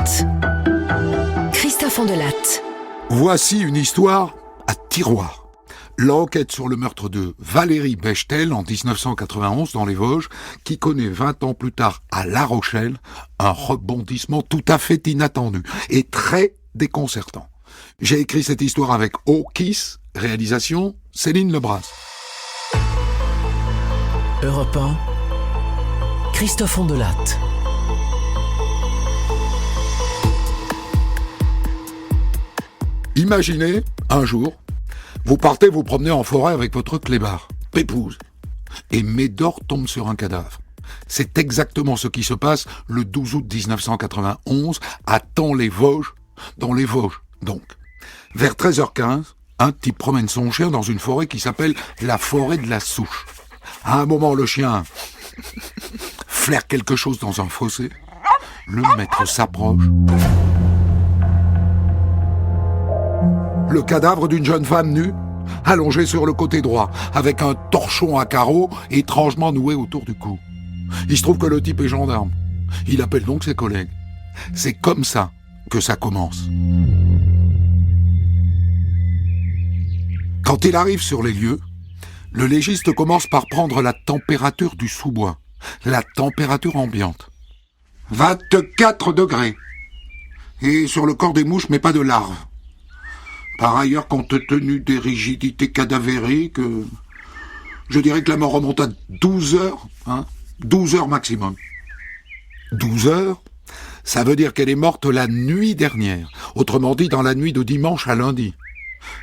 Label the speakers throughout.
Speaker 1: Enquête. Christophe Ondelatte.
Speaker 2: Voici une histoire à tiroir. L'enquête sur le meurtre de Valérie Bechtel en 1991 dans les Vosges, qui connaît 20 ans plus tard à La Rochelle un rebondissement tout à fait inattendu et très déconcertant. J'ai écrit cette histoire avec O-Kiss, réalisation Céline Lebras.
Speaker 1: Europe 1, Christophe Ondelatte.
Speaker 2: Imaginez, un jour, vous partez vous promener en forêt avec votre clébard, Pépouze, et Médor tombe sur un cadavre. C'est exactement ce qui se passe le 12 août 1991 à Thaon-les-Vosges, dans les Vosges donc. Vers 13h15, un type promène son chien dans une forêt qui s'appelle la forêt de la Souche. À un moment, le chien flaire quelque chose dans un fossé. Le maître s'approche. Le cadavre d'une jeune femme nue, allongée sur le côté droit, avec un torchon à carreaux étrangement noué autour du cou. Il se trouve que le type est gendarme. Il appelle donc ses collègues. C'est comme ça que ça commence. Quand il arrive sur les lieux, le légiste commence par prendre la température du sous-bois, la température ambiante. 24 degrés. Et sur le corps des mouches, mais pas de larves. Par ailleurs, compte tenu des rigidités cadavériques, je dirais que la mort remonte à 12 heures, 12 heures maximum. 12 heures, ça veut dire qu'elle est morte la nuit dernière, autrement dit dans la nuit de dimanche à lundi.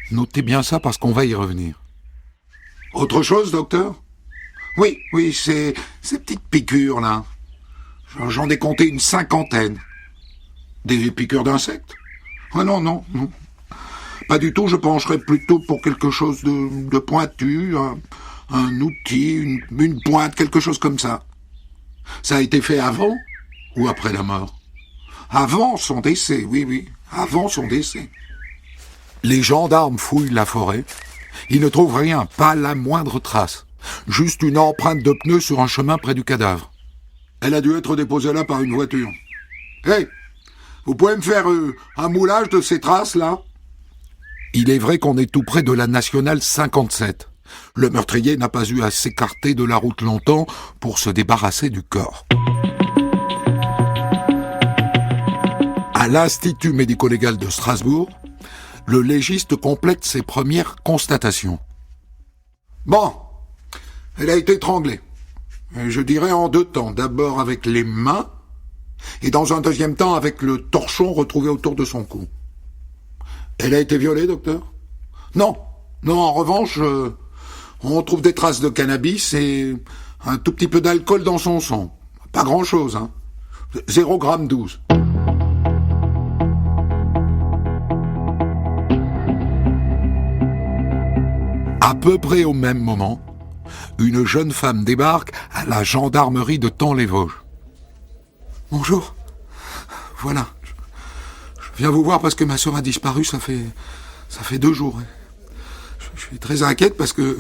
Speaker 2: Notez bien ça parce qu'on va y revenir. Autre chose, docteur ? Oui, ces petites piqûres, là. J'en ai compté une 50aine. Des piqûres d'insectes ? Ah non. Pas du tout, je pencherais plutôt pour quelque chose de pointu, un outil, une pointe, quelque chose comme ça. Ça a été fait avant ou après la mort ? Avant son décès, oui, avant son décès. Les gendarmes fouillent la forêt. Ils ne trouvent rien, pas la moindre trace. Juste une empreinte de pneu sur un chemin près du cadavre. Elle a dû être déposée là par une voiture. Hey, vous pouvez me faire un moulage de ces traces-là ? Il est vrai qu'on est tout près de la nationale 57. Le meurtrier n'a pas eu à s'écarter de la route longtemps pour se débarrasser du corps. À l'Institut médico-légal de Strasbourg, le légiste complète ses premières constatations. Bon, elle a été étranglée. Je dirais en deux temps. D'abord avec les mains et dans un deuxième temps avec le torchon retrouvé autour de son cou. Elle a été violée, docteur ? Non, en revanche, on trouve des traces de cannabis et un tout petit peu d'alcool dans son sang. Pas grand-chose, 0,12 g. À peu près au même moment, une jeune femme débarque à la gendarmerie de Thaon-les-Vosges. Bonjour, voilà. Je viens vous voir parce que ma sœur a disparu, ça fait 2 jours. Je suis très inquiète parce que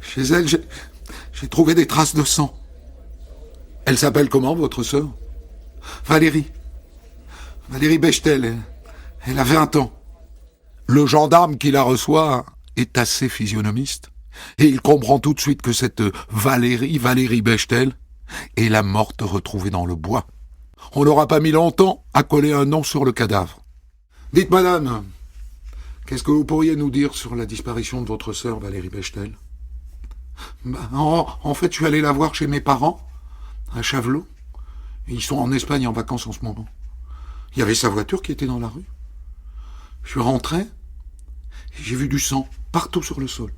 Speaker 2: chez elle, j'ai trouvé des traces de sang. Elle s'appelle comment, votre sœur ? Valérie Bechtel, elle a 20 ans. Le gendarme qui la reçoit est assez physionomiste et il comprend tout de suite que cette Valérie Bechtel est la morte retrouvée dans le bois. On n'aura pas mis longtemps à coller un nom sur le cadavre. Dites, madame, qu'est-ce que vous pourriez nous dire sur la disparition de votre sœur Valérie Bechtel ? En fait, je suis allé la voir chez mes parents, à Chavelot. Ils sont en Espagne en vacances en ce moment. Il y avait sa voiture qui était dans la rue. Je suis rentré et j'ai vu du sang partout sur le sol.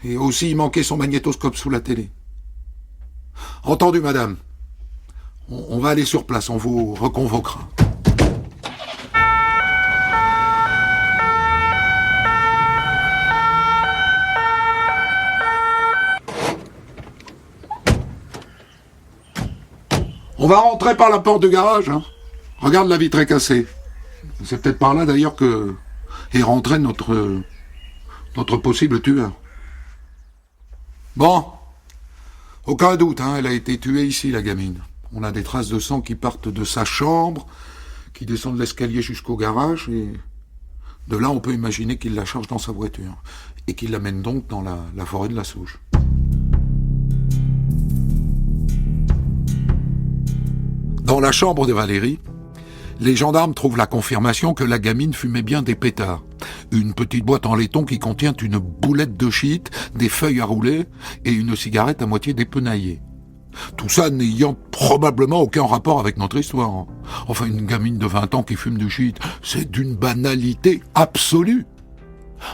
Speaker 2: Et aussi, il manquait son magnétoscope sous la télé. Entendu, madame. On va aller sur place, on vous reconvoquera. On va rentrer par la porte de garage. Regarde, la vitre est cassée. C'est peut-être par là d'ailleurs que est rentré notre possible tueur. Bon, aucun doute, elle a été tuée ici, la gamine. On a des traces de sang qui partent de sa chambre, qui descendent l'escalier jusqu'au garage, et de là, on peut imaginer qu'il la charge dans sa voiture, et qu'il l'amène donc dans la forêt de la Sauge. Dans la chambre de Valérie, les gendarmes trouvent la confirmation que la gamine fumait bien des pétards. Une petite boîte en laiton qui contient une boulette de shit, des feuilles à rouler et une cigarette à moitié dépenaillée. Tout ça n'ayant probablement aucun rapport avec notre histoire. Enfin, une gamine de 20 ans qui fume du shit, c'est d'une banalité absolue.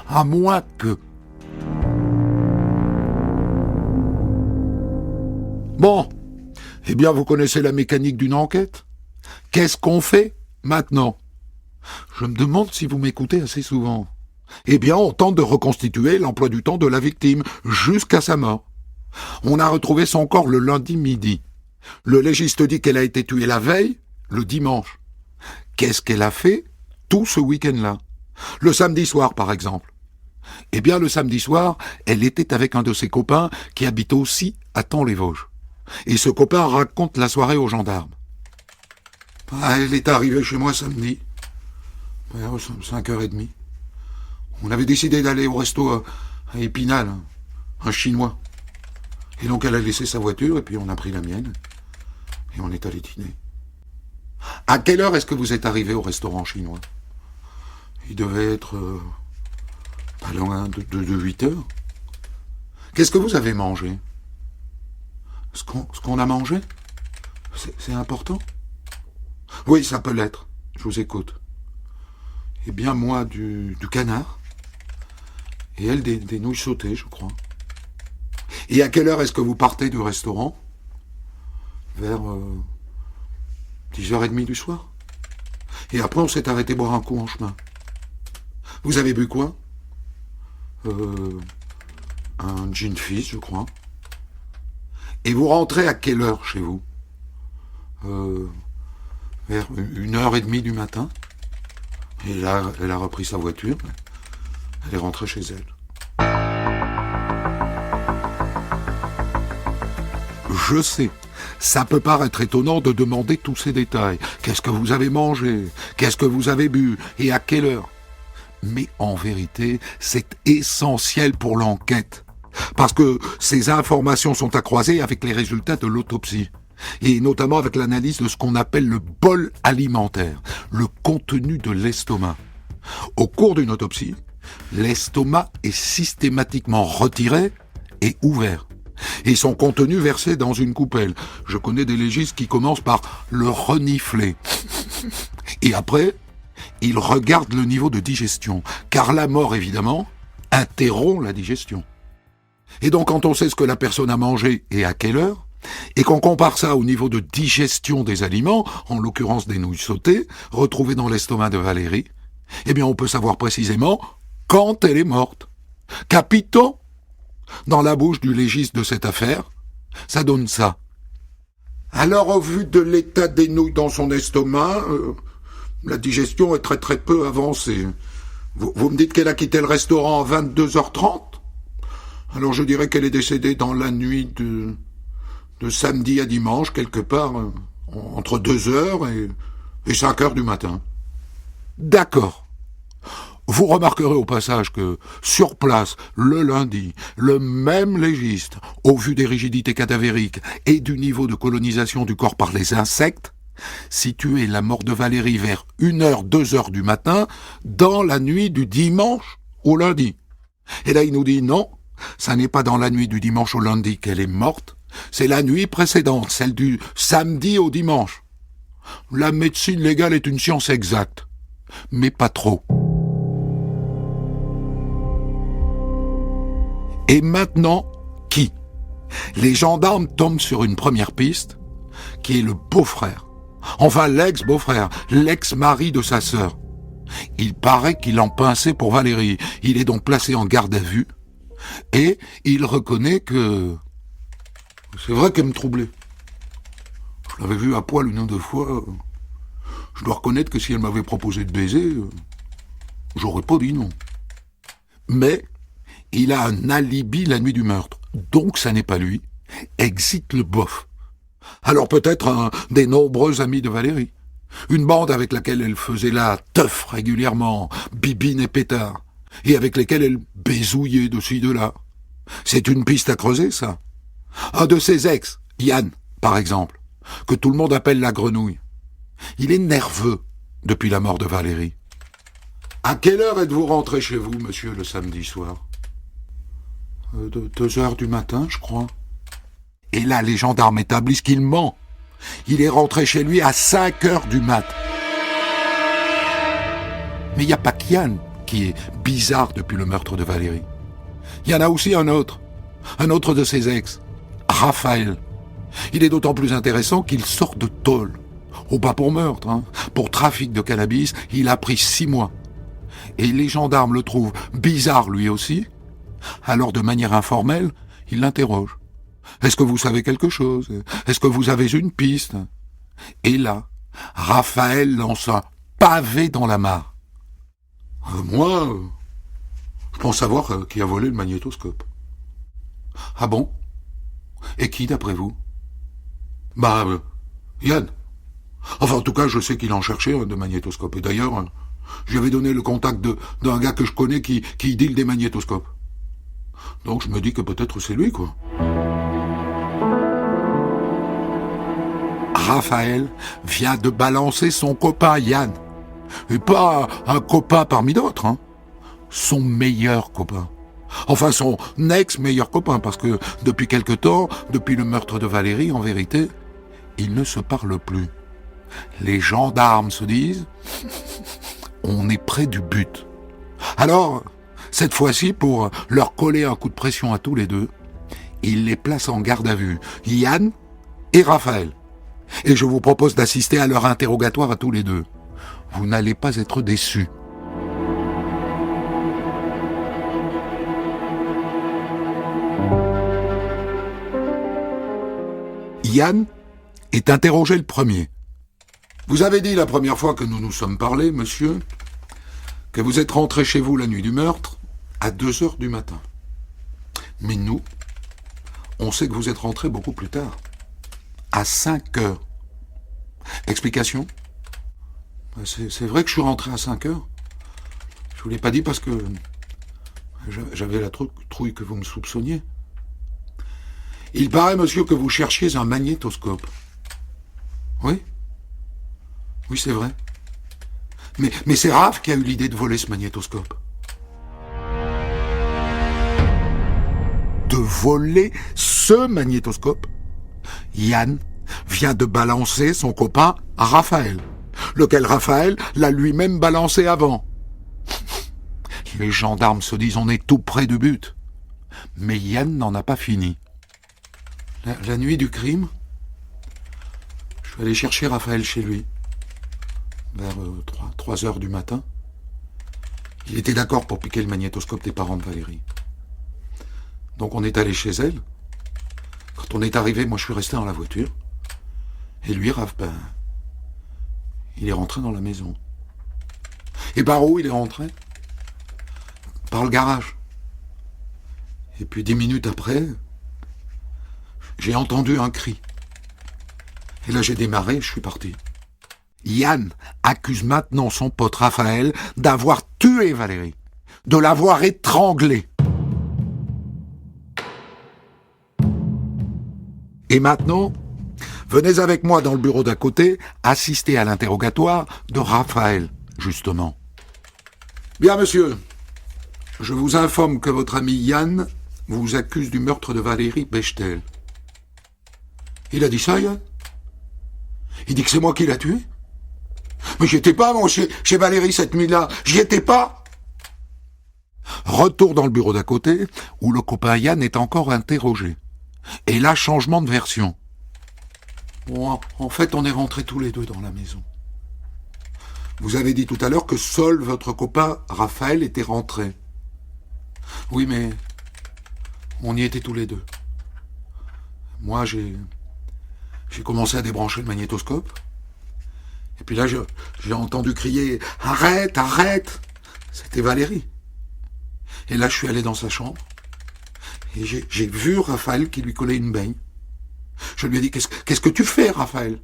Speaker 2: À moins que... Bon, eh bien vous connaissez la mécanique d'une enquête. Qu'est-ce qu'on fait maintenant? Je me demande si vous m'écoutez assez souvent. Eh bien, on tente de reconstituer l'emploi du temps de la victime jusqu'à sa mort. On a retrouvé son corps le lundi midi. Le légiste dit qu'elle a été tuée la veille, le dimanche. Qu'est-ce qu'elle a fait tout ce week-end-là? Le samedi soir, par exemple. Eh bien, le samedi soir, elle était avec un de ses copains qui habite aussi à Thaon-les-Vosges. Et ce copain raconte la soirée aux gendarmes. Elle est arrivée chez moi samedi, vers 5h30. On avait décidé d'aller au resto à Épinal, un chinois. Et donc elle a laissé sa voiture et puis on a pris la mienne. Et on est allé dîner. À quelle heure est-ce que vous êtes arrivé au restaurant chinois? Il devait être pas loin de 8h. Qu'est-ce que vous avez mangé? Ce qu'on a mangé? C'est important? Oui, ça peut l'être. Je vous écoute. Eh bien, moi, du canard. Et elle, des nouilles sautées, je crois. Et à quelle heure est-ce que vous partez du restaurant? Vers 10h30 du soir. Et après, on s'est arrêté boire un coup en chemin. Vous avez bu quoi? Un gin fizz, je crois. Et vous rentrez à quelle heure chez vous? Vers 1h30 du matin. Et là, elle a repris sa voiture. Elle est rentrée chez elle. Je sais, ça peut paraître étonnant de demander tous ces détails. Qu'est-ce que vous avez mangé? Qu'est-ce que vous avez bu? Et à quelle heure? Mais en vérité, c'est essentiel pour l'enquête. Parce que ces informations sont à croiser avec les résultats de l'autopsie. Et notamment avec l'analyse de ce qu'on appelle le bol alimentaire, le contenu de l'estomac. Au cours d'une autopsie, l'estomac est systématiquement retiré et ouvert. Et son contenu versé dans une coupelle. Je connais des légistes qui commencent par le renifler. Et après, ils regardent le niveau de digestion. Car la mort, évidemment, interrompt la digestion. Et donc, quand on sait ce que la personne a mangé et à quelle heure, et qu'on compare ça au niveau de digestion des aliments, en l'occurrence des nouilles sautées, retrouvées dans l'estomac de Valérie, eh bien on peut savoir précisément quand elle est morte. Capito, dans la bouche du légiste de cette affaire, ça donne ça. Alors au vu de l'état des nouilles dans son estomac, la digestion est très très peu avancée. Vous me dites qu'elle a quitté le restaurant à 22h30 ? Alors je dirais qu'elle est décédée dans la nuit de samedi à dimanche, quelque part, entre 2h et 5h du matin. D'accord. Vous remarquerez au passage que, sur place, le lundi, le même légiste, au vu des rigidités cadavériques et du niveau de colonisation du corps par les insectes, situait la mort de Valérie vers 1h, 2h du matin, dans la nuit du dimanche au lundi. Et là, il nous dit non, ça n'est pas dans la nuit du dimanche au lundi qu'elle est morte, c'est la nuit précédente, celle du samedi au dimanche. La médecine légale est une science exacte, mais pas trop. Et maintenant, qui? Les gendarmes tombent sur une première piste, qui est le beau-frère. Enfin, l'ex-beau-frère, l'ex-mari de sa sœur. Il paraît qu'il en pinçait pour Valérie. Il est donc placé en garde à vue, et il reconnaît que... C'est vrai qu'elle me troublait. Je l'avais vue à poil une ou deux fois. Je dois reconnaître que si elle m'avait proposé de baiser, j'aurais pas dit non. Mais il a un alibi la nuit du meurtre. Donc ça n'est pas lui. Exit le bof. Alors peut-être un des nombreux amis de Valérie. Une bande avec laquelle elle faisait la teuf régulièrement, bibine et pétard, et avec lesquels elle baisouillait de ci de là. C'est une piste à creuser, ça. Un de ses ex, Yann, par exemple, que tout le monde appelle la grenouille. Il est nerveux depuis la mort de Valérie. À quelle heure êtes-vous rentré chez vous, monsieur, le samedi soir 2 heures du matin, je crois. Et là, les gendarmes établissent qu'il ment. Il est rentré chez lui à 5 heures du mat. Mais il n'y a pas que Yann qui est bizarre depuis le meurtre de Valérie. Il y en a aussi un autre de ses ex, Raphaël. Il est d'autant plus intéressant qu'il sort de tôle. Oh, pas pour meurtre, hein. Pour trafic de cannabis, il a pris 6 mois. Et les gendarmes le trouvent bizarre lui aussi. Alors, de manière informelle, ils l'interrogent. Est-ce que vous savez quelque chose? Est-ce que vous avez une piste? Et là, Raphaël lance un pavé dans la mare. Moi, je pense savoir qui a volé le magnétoscope. Ah bon? Et qui, d'après vous? Yann. Enfin, en tout cas, je sais qu'il en cherchait un de magnétoscope. Et d'ailleurs, j'avais donné le contact d'un gars que je connais qui deal des magnétoscopes. Donc je me dis que peut-être c'est lui, quoi. Raphaël vient de balancer son copain Yann. Et pas un copain parmi d'autres, hein. Son meilleur copain. Enfin, son ex-meilleur copain, parce que depuis quelque temps, depuis le meurtre de Valérie, en vérité, ils ne se parlent plus. Les gendarmes se disent « on est près du but ». Alors, cette fois-ci, pour leur coller un coup de pression à tous les deux, ils les placent en garde à vue, Yann et Raphaël. Et je vous propose d'assister à leur interrogatoire à tous les deux. Vous n'allez pas être déçus. Yann est interrogé le premier. Vous avez dit la première fois que nous nous sommes parlé, monsieur, que vous êtes rentré chez vous la nuit du meurtre à 2 heures du matin. Mais nous, on sait que vous êtes rentré beaucoup plus tard, à 5 heures. Explication? C'est vrai que je suis rentré à 5 heures. Je vous l'ai pas dit parce que j'avais la trouille que vous me soupçonniez. Il paraît, monsieur, que vous cherchiez un magnétoscope. Oui? Oui, c'est vrai. Mais c'est Raph qui a eu l'idée de voler ce magnétoscope. De voler ce magnétoscope? Yann vient de balancer son copain à Raphaël, lequel Raphaël l'a lui-même balancé avant. Les gendarmes se disent on est tout près du but. Mais Yann n'en a pas fini. La nuit du crime, je suis allé chercher Raphaël chez lui, vers 3 heures du matin. Il était d'accord pour piquer le magnétoscope des parents de Valérie. Donc on est allé chez elle. Quand on est arrivé, moi je suis resté dans la voiture. Et lui, Raph, il est rentré dans la maison. Et par où il est rentré? Par le garage. Et puis 10 minutes après, j'ai entendu un cri. Et là j'ai démarré, je suis parti. Yann accuse maintenant son pote Raphaël d'avoir tué Valérie, de l'avoir étranglée. Et maintenant, venez avec moi dans le bureau d'à côté, assister à l'interrogatoire de Raphaël, justement. Bien, monsieur, je vous informe que votre ami Yann vous accuse du meurtre de Valérie Bechtel. Il a dit ça, Yann? Il dit que c'est moi qui l'a tué? Mais j'y étais pas, moi, chez Valérie cette nuit-là. J'y étais pas. Retour dans le bureau d'à côté, où le copain Yann est encore interrogé. Et là, changement de version. Bon, en fait, on est rentrés tous les deux dans la maison. Vous avez dit tout à l'heure que seul votre copain Raphaël était rentré. Oui, mais on y était tous les deux. Moi, j'ai commencé à débrancher le magnétoscope. Et puis là, j'ai entendu crier « Arrête, arrête !» C'était Valérie. Et là, je suis allé dans sa chambre. Et j'ai vu Raphaël qui lui collait une baigne. Je lui ai dit, qu'est-ce que tu fais, Raphaël?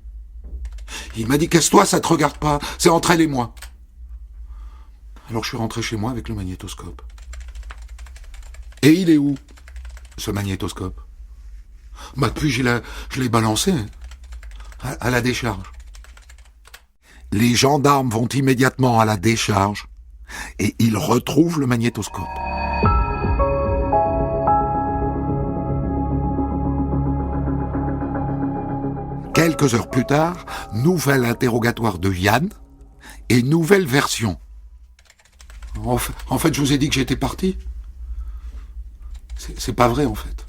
Speaker 2: Il m'a dit, casse-toi, ça te regarde pas, c'est entre elle et moi. Alors je suis rentré chez moi avec le magnétoscope. Et il est où, ce magnétoscope? Depuis, je l'ai balancé à la décharge. Les gendarmes vont immédiatement à la décharge et ils retrouvent le magnétoscope. Quelques heures plus tard, nouvel interrogatoire de Yann et nouvelle version. En fait, je vous ai dit que j'étais parti. C'est pas vrai, en fait.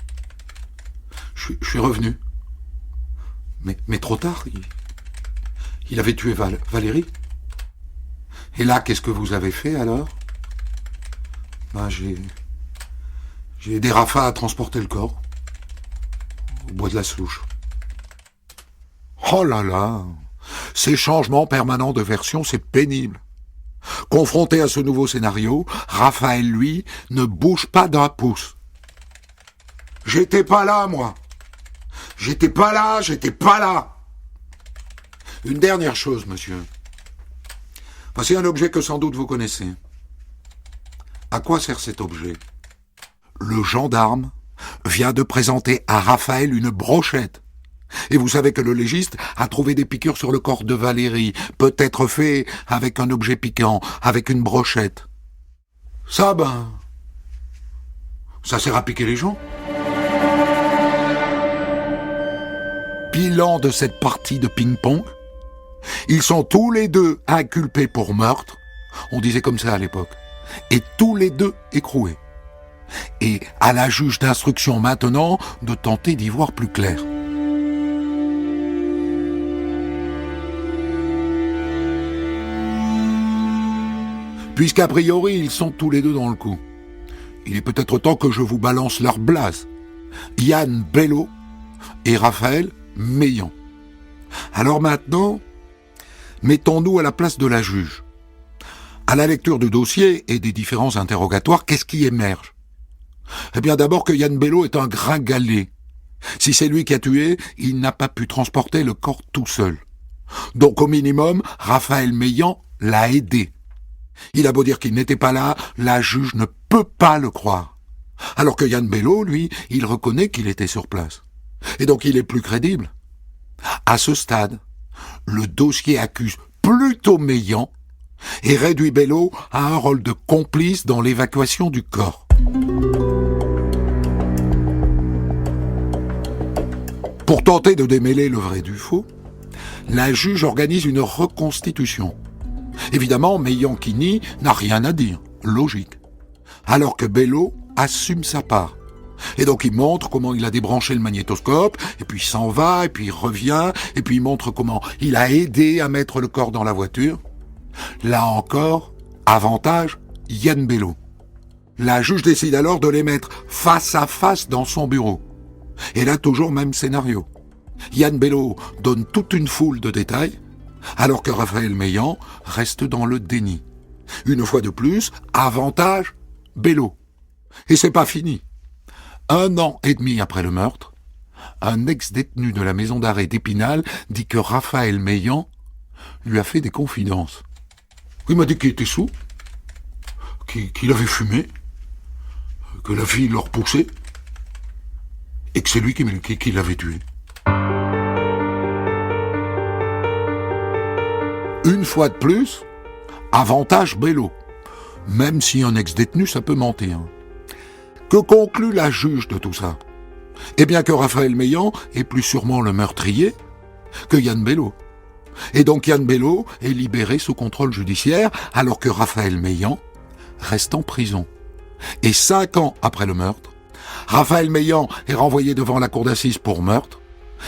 Speaker 2: Je suis revenu. Mais trop tard. Il avait tué Valérie. Et là, qu'est-ce que vous avez fait, alors? J'ai aidé Rafa à transporter le corps. Au bois de la Slouche. Oh là là! Ces changements permanents de version, c'est pénible. Confronté à ce nouveau scénario, Raphaël, lui, ne bouge pas d'un pouce. J'étais pas là, moi. J'étais pas là. Une dernière chose, monsieur. Voici un objet que sans doute vous connaissez. À quoi sert cet objet? Le gendarme vient de présenter à Raphaël une brochette. Et vous savez que le légiste a trouvé des piqûres sur le corps de Valérie, peut-être fait avec un objet piquant, avec une brochette. Ça sert à piquer les gens. Bilan de cette partie de ping-pong. Ils sont tous les deux inculpés pour meurtre, on disait comme ça à l'époque, et tous les deux écroués. Et à la juge d'instruction maintenant de tenter d'y voir plus clair. Puisqu'a priori, ils sont tous les deux dans le coup. Il est peut-être temps que je vous balance leur blase. Yann Bello et Raphaël Meillan. Alors maintenant, mettons-nous à la place de la juge. À la lecture du dossier et des différents interrogatoires, qu'est-ce qui émerge? Eh bien d'abord que Yann Bello est un gringalet. Si c'est lui qui a tué, il n'a pas pu transporter le corps tout seul. Donc au minimum, Raphaël Meillan l'a aidé. Il a beau dire qu'il n'était pas là, la juge ne peut pas le croire. Alors que Yann Bello, lui, il reconnaît qu'il était sur place. Et donc il est plus crédible. À ce stade, le dossier accuse plutôt Meillan et réduit Bello à un rôle de complice dans l'évacuation du corps. Pour tenter de démêler le vrai du faux, la juge organise une reconstitution. Évidemment, Meillan qui nie n'a rien à dire, logique. Alors que Bello assume sa part. Et donc il montre comment il a débranché le magnétoscope, et puis il s'en va, et puis il revient, et puis il montre comment il a aidé à mettre le corps dans la voiture. Là encore, avantage, Yann Bello. La juge décide alors de les mettre face à face dans son bureau. Et là, toujours même scénario. Yann Bello donne toute une foule de détails, alors que Raphaël Meillan reste dans le déni. Une fois de plus, avantage, Bello. Et c'est pas fini. 1 an et demi après le meurtre, un ex-détenu de la maison d'arrêt d'Épinal dit que Raphaël Meillan lui a fait des confidences. Il m'a dit qu'il était sous, qu'il avait fumé, que la fille le repoussait, et que c'est lui qui l'avait tué. Une fois de plus, avantage Bello, même si un ex-détenu, ça peut mentir. Que conclut la juge de tout ça? Eh bien que Raphaël Meillan est plus sûrement le meurtrier que Yann Bello. Et donc Yann Bello est libéré sous contrôle judiciaire, alors que Raphaël Meillan reste en prison. Et 5 ans après le meurtre, Raphaël Meillan est renvoyé devant la cour d'assises pour meurtre,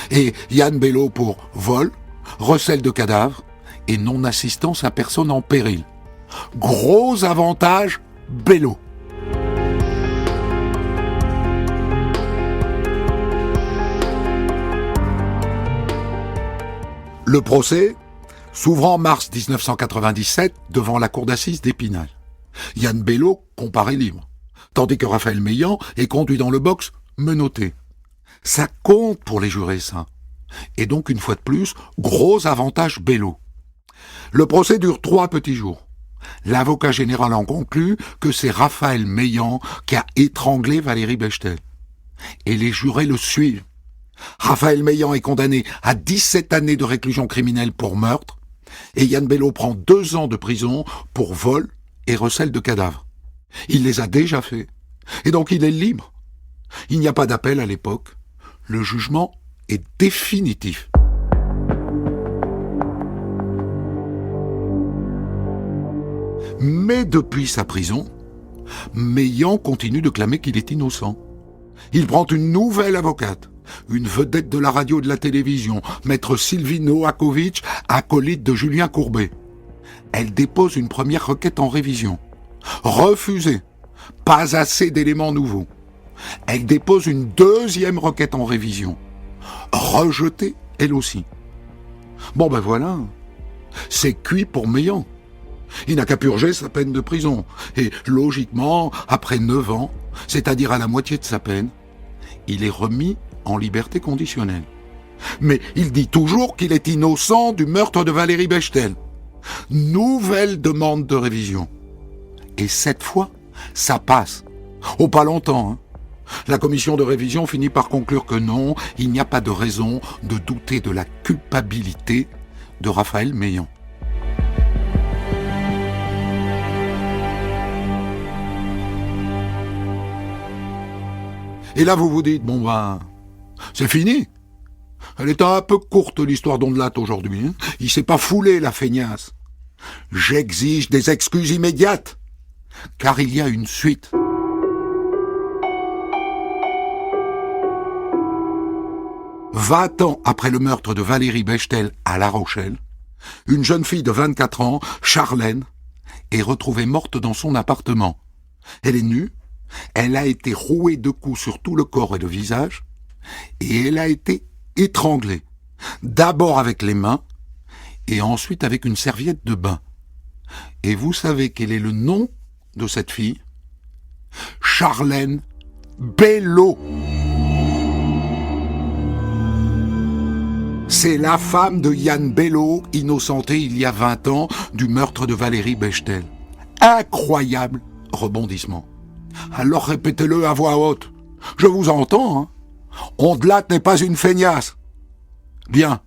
Speaker 2: et Yann Bello pour vol, recel de cadavres et non-assistance à personne en péril. Gros avantage, Bello. Le procès s'ouvre en mars 1997 devant la cour d'assises d'Épinal. Yann Bello comparé libre, tandis que Raphaël Meillan est conduit dans le box menotté. Ça compte pour les jurés, ça. Et donc, une fois de plus, gros avantage Bello. Le procès dure 3 petits jours. L'avocat général en conclut que c'est Raphaël Meillan qui a étranglé Valérie Bechtel. Et les jurés le suivent. Raphaël Meillan est condamné à 17 années de réclusion criminelle pour meurtre, et Yann Bello prend 2 ans de prison pour vol et recel de cadavres. Il les a déjà faits, et donc il est libre. Il n'y a pas d'appel à l'époque. Le jugement est définitif. Mais depuis sa prison, Meillan continue de clamer qu'il est innocent. Il prend une nouvelle avocate, une vedette de la radio et de la télévision, maître Sylvie Noakovic, acolyte de Julien Courbet. Elle dépose une première requête en révision. Refusée. Pas assez d'éléments nouveaux. Elle dépose une deuxième requête en révision. Rejetée, elle aussi. Bon ben voilà, c'est cuit pour Meillan. Il n'a qu'à purger sa peine de prison. Et logiquement, après 9 ans, c'est-à-dire à la moitié de sa peine, il est remis en liberté conditionnelle. Mais il dit toujours qu'il est innocent du meurtre de Valérie Bechtel. Nouvelle demande de révision. Et cette fois, ça passe. Oh, pas longtemps, hein. La commission de révision finit par conclure que non, il n'y a pas de raison de douter de la culpabilité de Raphaël Meillan. Et là, vous vous dites, bon ben, c'est fini. Elle est un peu courte, l'histoire d'Ondelat aujourd'hui. Hein. Il s'est pas foulé, la feignasse. J'exige des excuses immédiates, car il y a une suite. Vingt ans après le meurtre de Valérie Bechtel à La Rochelle, une jeune fille de 24 ans, Charlène, est retrouvée morte dans son appartement. Elle est nue, elle a été rouée de coups sur tout le corps et le visage, et elle a été étranglée, d'abord avec les mains, et ensuite avec une serviette de bain. Et vous savez quel est le nom de cette fille ? Charlène Bello. C'est la femme de Yann Bello, innocenté il y a 20 ans du meurtre de Valérie Bechtel. Incroyable rebondissement. Alors répétez-le à voix haute. Je vous entends, hein. Ondelat n'est pas une feignasse. Bien.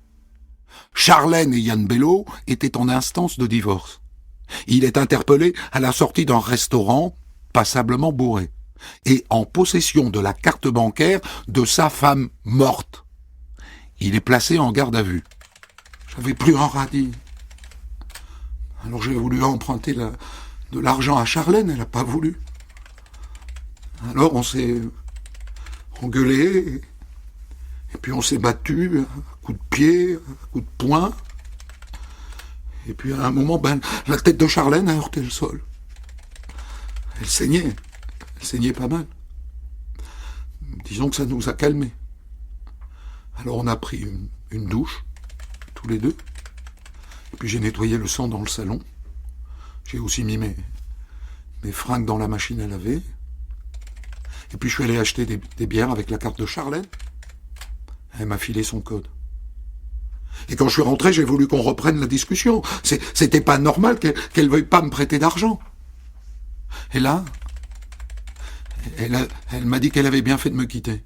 Speaker 2: Charlène et Yann Bello étaient en instance de divorce. Il est interpellé à la sortie d'un restaurant passablement bourré et en possession de la carte bancaire de sa femme morte. Il est placé en garde à vue. J'avais plus un radis. Alors j'ai voulu emprunter de l'argent à Charlène, elle n'a pas voulu. Alors on s'est engueulé, et puis on s'est battu, à coups de pied, à coups de poing. Et puis à un moment, la tête de Charlène a heurté le sol. Elle saignait pas mal. Disons que ça nous a calmés. Alors on a pris une douche, tous les deux. Et puis j'ai nettoyé le sang dans le salon. J'ai aussi mis mes fringues dans la machine à laver. Et puis je suis allé acheter des bières avec la carte de Charlène. Elle m'a filé son code. Et quand je suis rentré, j'ai voulu qu'on reprenne la discussion. C'était pas normal qu'elle veuille pas me prêter d'argent. Et là, elle m'a dit qu'elle avait bien fait de me quitter.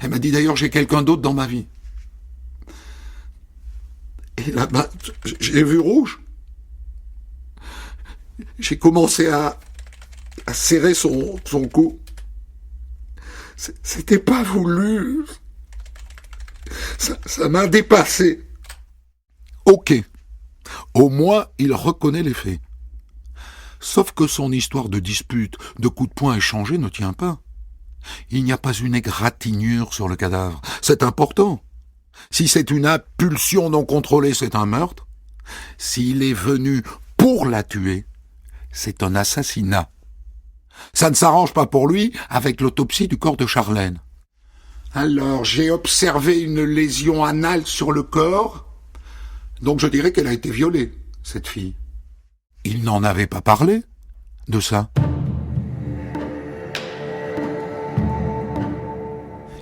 Speaker 2: Elle m'a dit d'ailleurs, j'ai quelqu'un d'autre dans ma vie. Et là, j'ai vu rouge. J'ai commencé à serrer son cou. C'était pas voulu. Ça m'a dépassé. Ok. Au moins, il reconnaît les faits. Sauf que son histoire de dispute, de coups de poing échangés ne tient pas. Il n'y a pas une égratignure sur le cadavre. C'est important. Si c'est une impulsion non contrôlée, c'est un meurtre. S'il est venu pour la tuer, c'est un assassinat. Ça ne s'arrange pas pour lui avec l'autopsie du corps de Charlène. Alors, j'ai observé une lésion anale sur le corps, donc je dirais qu'elle a été violée, cette fille. Il n'en avait pas parlé de ça.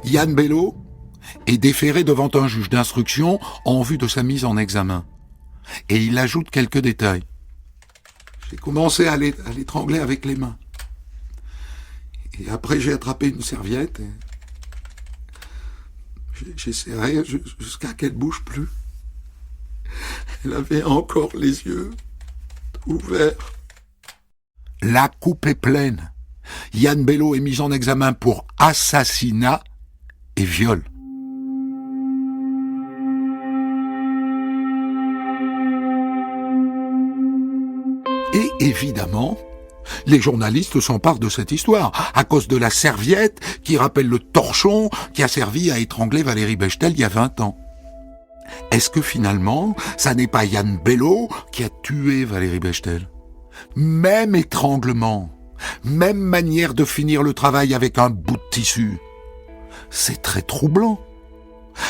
Speaker 2: Yann Bello est déféré devant un juge d'instruction en vue de sa mise en examen. Et il ajoute quelques détails. J'ai commencé à l'étrangler avec les mains. Et après, j'ai attrapé une serviette et j'ai serré jusqu'à qu'elle bouge plus. Elle avait encore les yeux ouverts. La coupe est pleine. Yann Bello est mis en examen pour assassinat et viol. Et évidemment, les journalistes s'emparent de cette histoire, à cause de la serviette qui rappelle le torchon qui a servi à étrangler Valérie Bechtel il y a 20 ans. Est-ce que finalement, ça n'est pas Yann Bello qui a tué Valérie Bechtel ? Même étranglement, même manière de finir le travail avec un bout de tissu. C'est très troublant.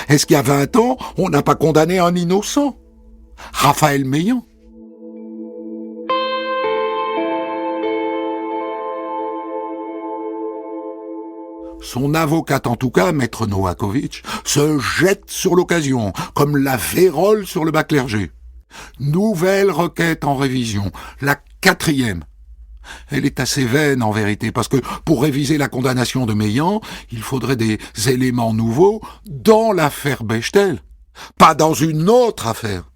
Speaker 2: Est-ce qu'il y a 20 ans, on n'a pas condamné un innocent ? Raphaël Meillan. Son avocate, en tout cas, maître Novakovic, se jette sur l'occasion, comme la vérole sur le bas clergé. Nouvelle requête en révision, la 4e. Elle est assez vaine en vérité, parce que pour réviser la condamnation de Meillan, il faudrait des éléments nouveaux dans l'affaire Bechtel, pas dans une autre affaire.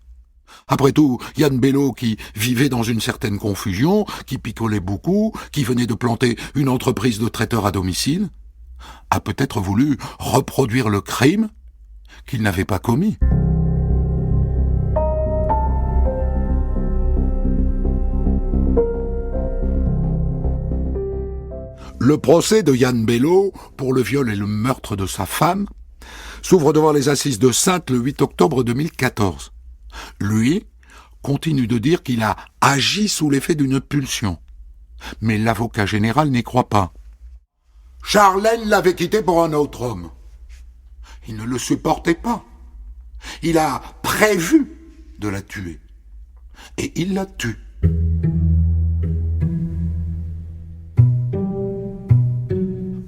Speaker 2: Après tout, Yann Bello, qui vivait dans une certaine confusion, qui picolait beaucoup, qui venait de planter une entreprise de traiteur à domicile, a peut-être voulu reproduire le crime qu'il n'avait pas commis. Le procès de Yann Bello pour le viol et le meurtre de sa femme s'ouvre devant les assises de Saintes le 8 octobre 2014. Lui continue de dire qu'il a agi sous l'effet d'une pulsion. Mais l'avocat général n'y croit pas. Charlène l'avait quitté pour un autre homme. Il ne le supportait pas. Il a prévu de la tuer. Et il la tue.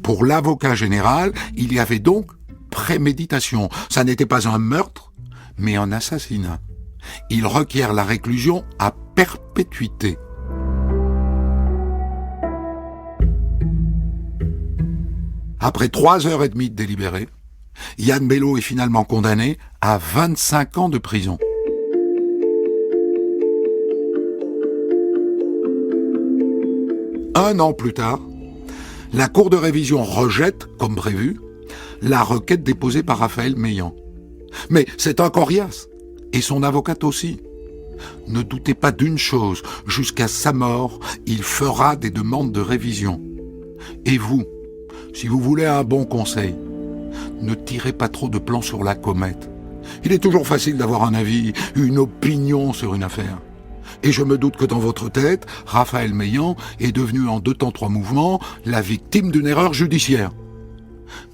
Speaker 2: Pour l'avocat général, il y avait donc préméditation. Ça n'était pas un meurtre, mais un assassinat. Il requiert la réclusion à perpétuité. Après 3h30 de délibéré, Yann Bello est finalement condamné à 25 ans de prison. Un an plus tard, la Cour de révision rejette, comme prévu, la requête déposée par Raphaël Meillan. Mais c'est un coriace, et son avocate aussi. Ne doutez pas d'une chose, jusqu'à sa mort, il fera des demandes de révision. Et vous, si vous voulez un bon conseil, ne tirez pas trop de plans sur la comète. Il est toujours facile d'avoir un avis, une opinion sur une affaire. Et je me doute que dans votre tête, Raphaël Meillan est devenu en 2 temps 3 mouvements la victime d'une erreur judiciaire.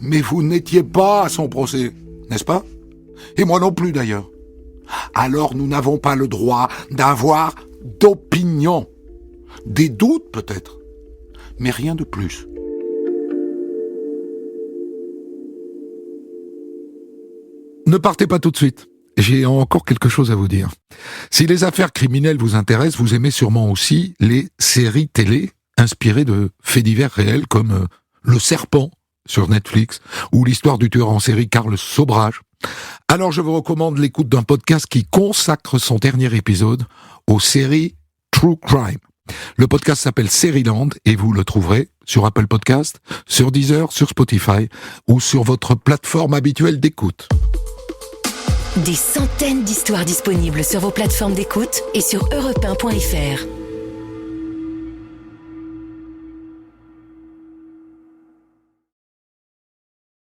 Speaker 2: Mais vous n'étiez pas à son procès, n'est-ce pas ? Et moi non plus d'ailleurs. Alors nous n'avons pas le droit d'avoir d'opinion. Des doutes peut-être, mais rien de plus. Ne partez pas tout de suite. J'ai encore quelque chose à vous dire. Si les affaires criminelles vous intéressent, vous aimez sûrement aussi les séries télé inspirées de faits divers réels comme Le Serpent sur Netflix ou l'histoire du tueur en série Karl Sobrage. Alors je vous recommande l'écoute d'un podcast qui consacre son dernier épisode aux séries True Crime. Le podcast s'appelle Seriland et vous le trouverez sur Apple Podcast, sur Deezer, sur Spotify ou sur votre plateforme habituelle d'écoute.
Speaker 1: Des centaines d'histoires disponibles sur vos plateformes d'écoute et sur europe1.fr.